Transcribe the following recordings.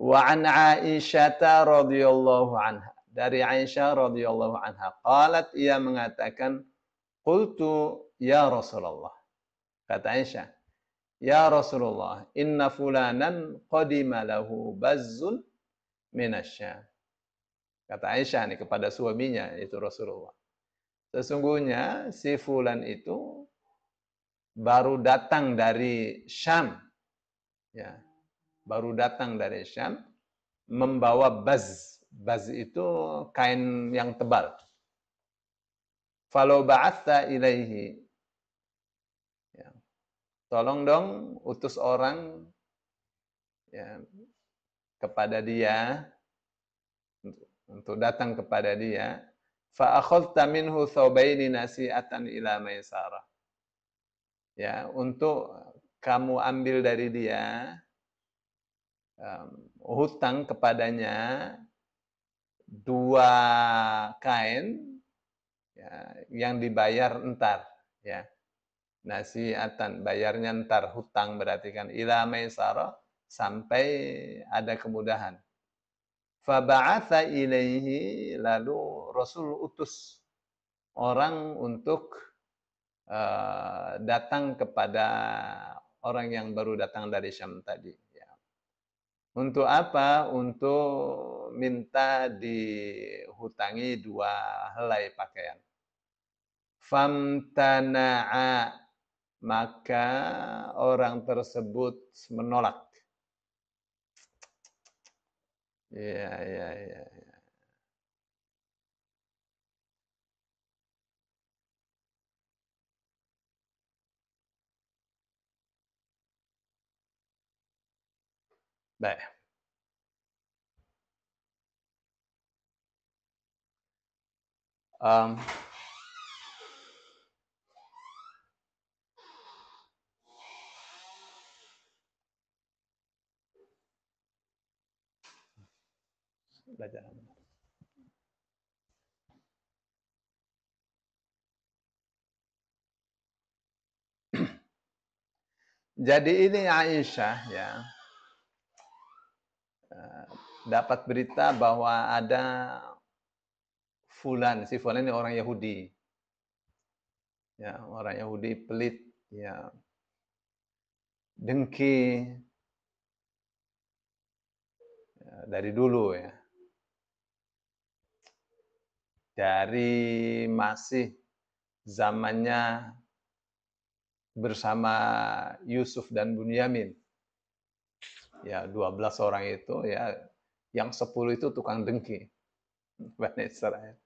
Wa an Aisyah radhiyallahu anha. Dari Aisyah radhiyallahu anha, qalat, ia mengatakan, qultu ya Rasulullah. Kata Aisyah, ya Rasulullah, inna fulanan qadima lahu bazzun minasyam. Kata Aisyah nih kepada suaminya, itu Rasulullah. Sesungguhnya si fulan itu baru datang dari Syam. Ya, baru datang dari Syam membawa baz. Baz itu kain yang tebal. Falau ba'atha ilaihi. Ya. Tolong dong utus orang ya, kepada dia untuk datang kepada dia. Fa akhadta minhu thawbaini nasi'atan ila maisarah. Ya, untuk kamu ambil dari dia hutang kepadanya 2 kain ya, yang dibayar entar ya. Nasi'atan, bayarnya entar, hutang berarti kan ila maisarah, sampai ada kemudahan. Faba'atha ilaihi, lalu Rasul utus orang untuk datang kepada orang yang baru datang dari Syam tadi. Ya. Untuk apa? Untuk minta dihutangi 2 helai pakaian. Famtana'a, maka orang tersebut menolak. Ya, ya, ya. Baik. Belajar. Jadi ini Aisyah ya dapat berita bahwa ada fulan, si fulan ini orang Yahudi. Ya, orang Yahudi pelit, ya. Dengki ya, dari dulu ya. Dari masih zamannya bersama Yusuf dan Bunyamin. Ya, 12 orang itu ya, yang 10 itu tukang dengki. Bani Israel.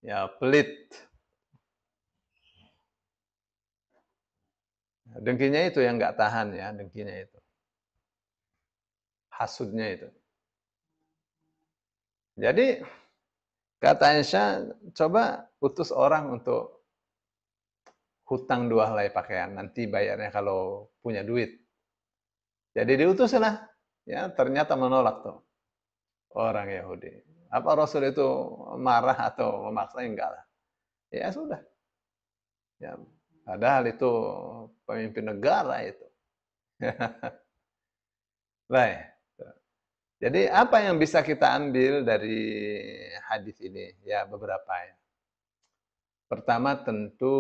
Ya, pelit. Dengkinya itu yang nggak tahan ya, dengkinya itu. Hasudnya itu. Jadi kata Aisyah, coba utus orang untuk hutang 2 helai pakaian, nanti bayarnya kalau punya duit. Jadi diutuslah, ya ternyata menolak tuh orang Yahudi. Apa Rasul itu marah atau memaksa? Enggak lah. Ya sudah. Ya, padahal itu pemimpin negara itu. Baik. Jadi apa yang bisa kita ambil dari hadis ini? Ya beberapa ya. Pertama tentu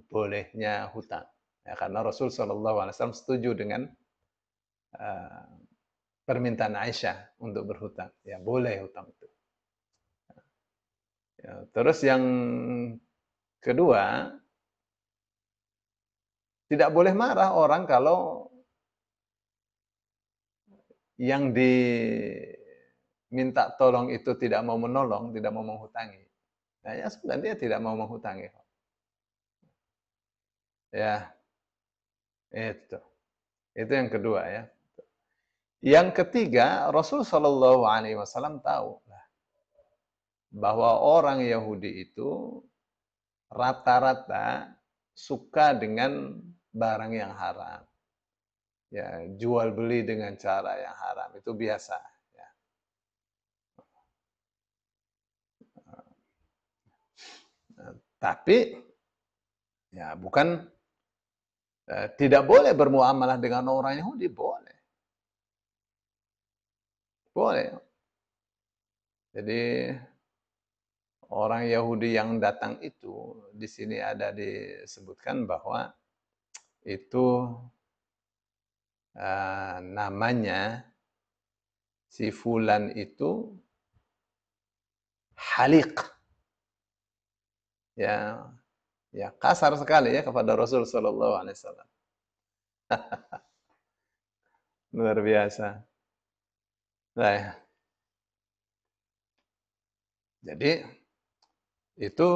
bolehnya hutang. Ya, karena Rasul SAW setuju dengan permintaan Aisyah untuk berhutang. Ya boleh hutang itu. Ya, terus yang kedua, tidak boleh marah orang kalau yang diminta tolong itu tidak mau menolong, tidak mau menghutangi. Nah, ya sudah, dia tidak mau menghutangi. Ya, itu. Itu yang kedua ya. Yang ketiga, Rasul Shallallahu Alaihi Wasallam tahu bahwa orang Yahudi itu rata-rata suka dengan barang yang haram. Ya, jual beli dengan cara yang haram itu biasa. Ya. Tapi ya bukan tidak boleh bermuamalah dengan orang Yahudi, boleh. Boleh. Jadi orang Yahudi yang datang itu di sini ada disebutkan bahwa itu namanya si fulan itu haliq, ya, ya kasar sekali ya kepada Rasul Shallallahu Alaihi Wasallam. Luar biasa. Nah, jadi itu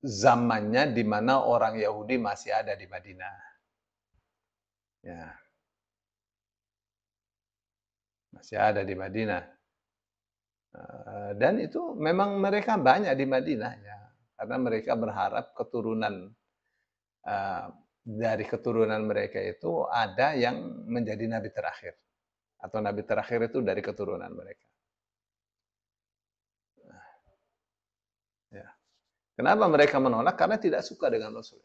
zamannya di mana orang Yahudi masih ada di Madinah. Ya, masih ada di Madinah. Dan itu memang mereka banyak di Madinah ya, karena mereka berharap keturunan dari keturunan mereka itu ada yang menjadi nabi terakhir atau nabi terakhir itu dari keturunan mereka. Ya. Kenapa mereka menolak? Karena tidak suka dengan Rasul.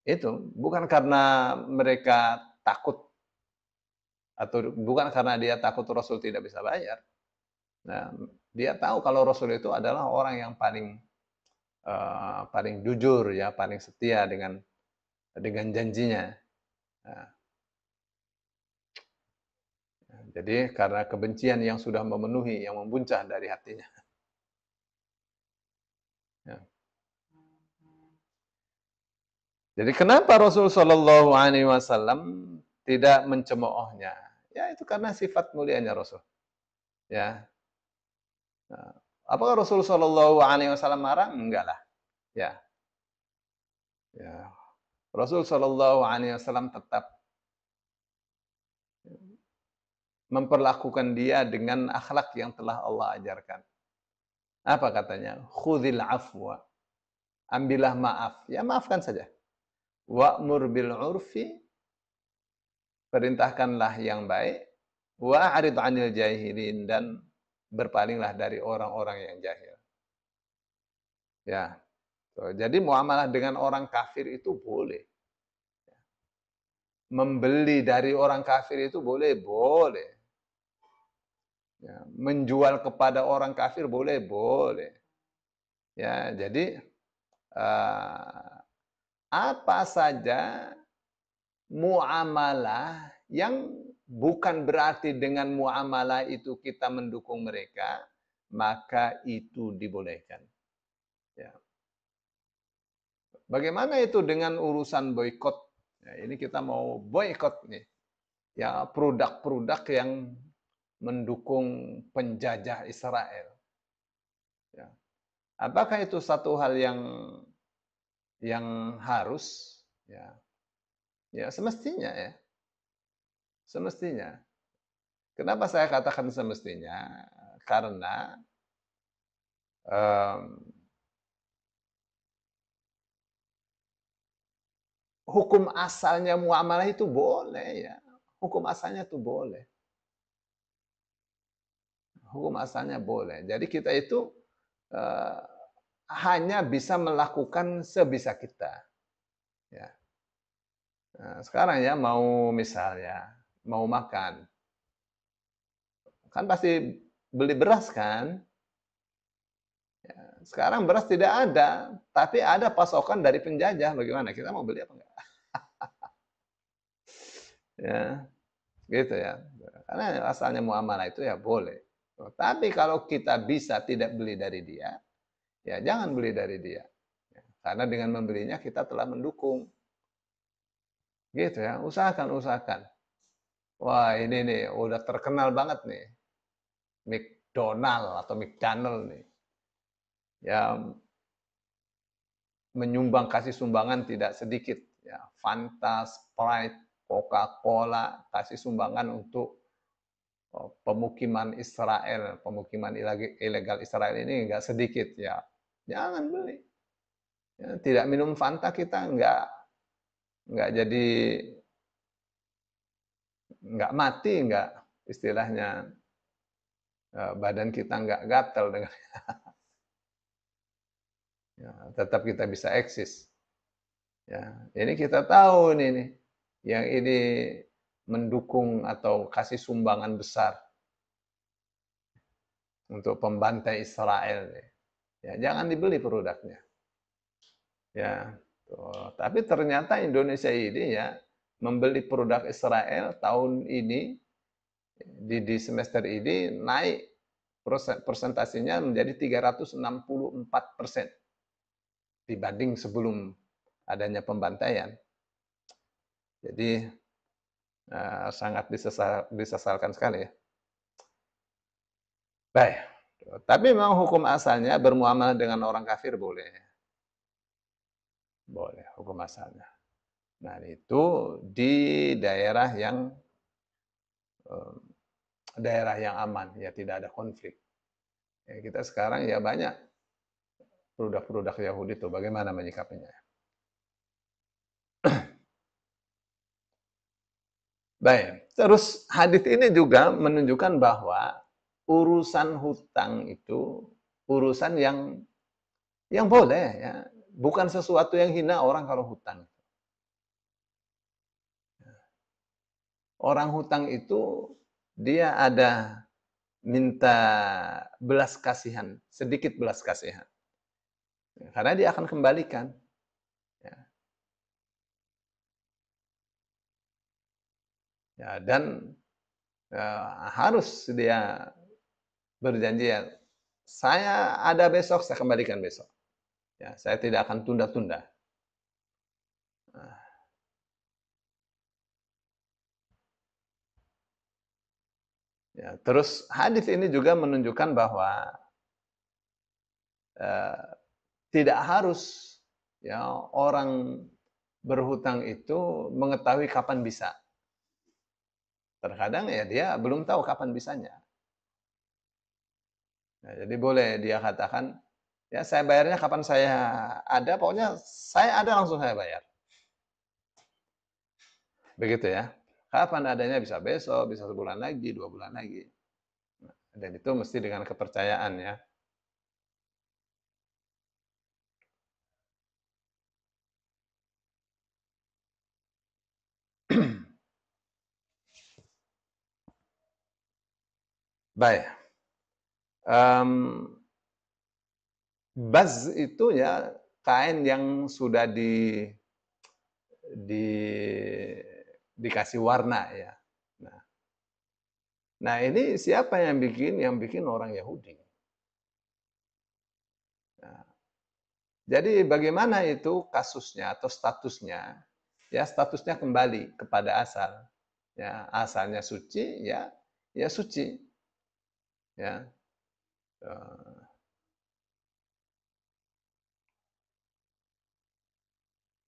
Itu bukan karena mereka takut atau bukan karena dia takut Rasul tidak bisa bayar. Nah, dia tahu kalau Rasul itu adalah orang yang paling jujur ya, paling setia dengan janjinya. Nah, jadi karena kebencian yang sudah memenuhi, yang membuncah dari hatinya. Ya. Jadi kenapa Rasul Shallallahu Alaihi Wasallam tidak mencemoohnya? Ya itu karena sifat mulianya Rasul. Ya. Nah, apakah Rasul Shallallahu Alaihi Wasallam marah? Enggak lah. Ya. Ya. Rasul Shallallahu Alaihi Wasallam tetap memperlakukan dia dengan akhlak yang telah Allah ajarkan. Apa katanya? Khudhil afwa. Ambillah maaf. Ya maafkan saja. Wa'mur bil urfi. Perintahkanlah yang baik. Wa'arid 'anil jahilin, dan berpalinglah dari orang-orang yang jahil. Ya. Jadi muamalah dengan orang kafir itu boleh. Membeli dari orang kafir itu boleh, boleh. Ya, menjual kepada orang kafir boleh, boleh. Ya, jadi apa saja muamalah yang bukan berarti dengan muamalah itu kita mendukung mereka, maka itu dibolehkan. Ya. Bagaimana itu dengan urusan boykot? Ya, ini kita mau boykot nih. Ya, produk-produk yang mendukung penjajah Israel. Ya. Apakah itu satu hal yang harus? Ya, ya semestinya ya, semestinya. Kenapa saya katakan semestinya? Karena um, hukum asalnya muamalah itu boleh ya. Hukum asalnya itu boleh. Hukum asalnya boleh. Jadi kita itu uh, hanya bisa melakukan sebisa kita. Ya. Nah, sekarang ya mau misalnya mau makan, kan pasti beli beras kan? Ya, sekarang beras tidak ada, tapi ada pasokan dari penjajah. Bagaimana? Kita mau beli apa enggak? Ya, gitu ya. Karena asalnya muamalah itu ya boleh. Tapi kalau kita bisa tidak beli dari dia, ya jangan beli dari dia. Ya, karena dengan membelinya kita telah mendukung. Gitu ya, usahakan, usahakan. Wah ini nih, udah terkenal banget nih. McDonald atau McDonald nih. Ya menyumbang, kasih sumbangan tidak sedikit. Ya, Fanta, Sprite, Coca-Cola, kasih sumbangan untuk pemukiman Israel, pemukiman ilegal Israel ini nggak sedikit ya. Jangan beli. Ya, tidak minum Fanta kita nggak jadi nggak mati, nggak istilahnya badan kita nggak gatal dengan ya, tetap kita bisa eksis. Ya, ini kita tahu nih yang ini mendukung atau kasih sumbangan besar untuk pembantai Israel. Ya, jangan dibeli produknya. Ya, tuh. Tapi ternyata Indonesia ini ya membeli produk Israel tahun ini di semester ini naik persentasenya menjadi 364% dibanding sebelum adanya pembantaian. Jadi sangat disesalkan sekali ya. Baik. Tapi memang hukum asalnya bermuamalah dengan orang kafir boleh. Boleh hukum asalnya. Nah, itu di daerah yang aman, ya tidak ada konflik. Ya, kita sekarang ya banyak produk-produk Yahudi itu, bagaimana menyikapinya? Baik, terus hadis ini juga menunjukkan bahwa urusan hutang itu urusan yang boleh ya, bukan sesuatu yang hina orang kalau hutang. Orang hutang itu dia ada minta belas kasihan, sedikit belas kasihan. Karena dia akan kembalikan. Ya. Ya, dan harus dia berjanji ya, saya ada besok, saya kembalikan besok. Ya, saya tidak akan tunda-tunda. Nah, ya, terus hadis ini juga menunjukkan bahwa eh, tidak harus ya orang berhutang itu mengetahui kapan bisa. Terkadang ya dia belum tahu kapan bisanya. Nah, jadi boleh dia katakan, ya saya bayarnya kapan saya ada, pokoknya saya ada langsung saya bayar. Begitu ya. Kapan adanya bisa besok, bisa sebulan lagi, 2 bulan lagi. Dan itu mesti dengan kepercayaan ya. Baik. Baz itu ya kain yang sudah di dikasih warna ya. Nah, nah ini siapa yang bikin? Yang bikin orang Yahudi. Nah, jadi bagaimana itu kasusnya atau statusnya? Ya statusnya kembali kepada asal. Ya asalnya suci, ya ya suci. Ya.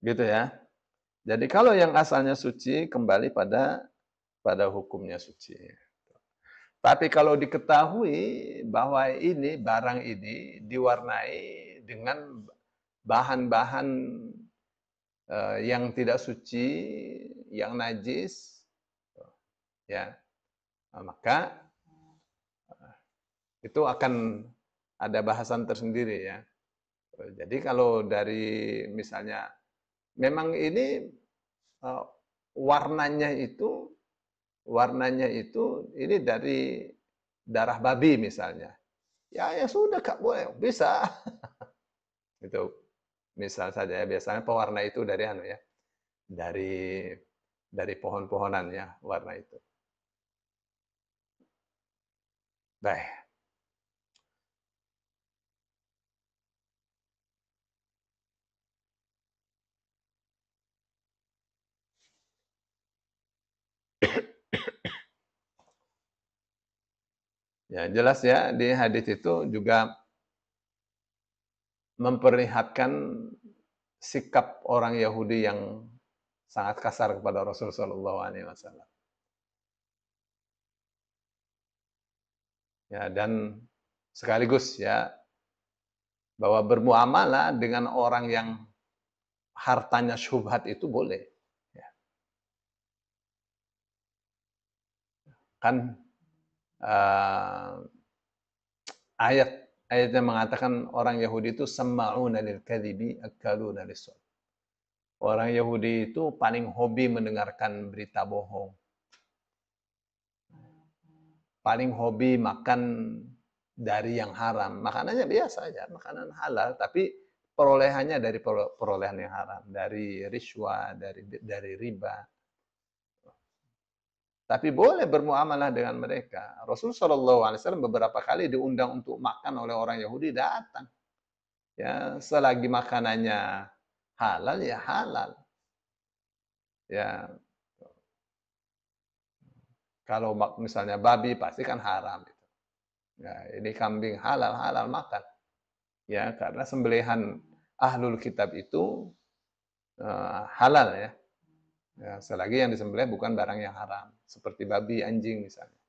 Gitu ya. Jadi kalau yang asalnya suci kembali pada hukumnya suci. Tapi kalau diketahui bahwa ini barang ini diwarnai dengan bahan-bahan yang tidak suci, yang najis, ya maka itu akan ada bahasan tersendiri ya. Jadi kalau dari misalnya memang ini uh, warnanya itu ini dari darah babi misalnya. Ya ya sudah Kak, boleh, bisa. Itu misal saja ya, biasanya pewarna itu dari anu ya, dari pohon-pohonan ya warna itu. Baik. Ya jelas ya di hadis itu juga memperlihatkan sikap orang Yahudi yang sangat kasar kepada Rasul Shallallahu Alaihi Wasallam. Ya dan sekaligus ya bahwa bermuamalah dengan orang yang hartanya syubhat itu boleh. Ya. Kan uh, ayatnya mengatakan orang Yahudi itu sama'una lil kadhibi akaluna lis. Orang Yahudi itu paling hobi mendengarkan berita bohong. paling hobi makan dari yang haram. Makanannya biasa aja, makanan halal, tapi perolehannya dari perolehan yang haram, dari riswa, dari riba. Tapi boleh bermuamalah dengan mereka. Rasul Shallallahu Alaihi Wasallam beberapa kali diundang untuk makan oleh orang Yahudi, datang. Ya, selagi makanannya halal ya halal. Ya, kalau misalnya babi pasti kan haram. Ya, ini kambing halal halal makan. Ya, karena sembelihan ahlul kitab itu halal ya. Ya, selagi yang disembelih bukan barang yang haram, seperti babi, anjing misalnya.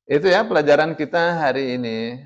Itu ya pelajaran kita hari ini.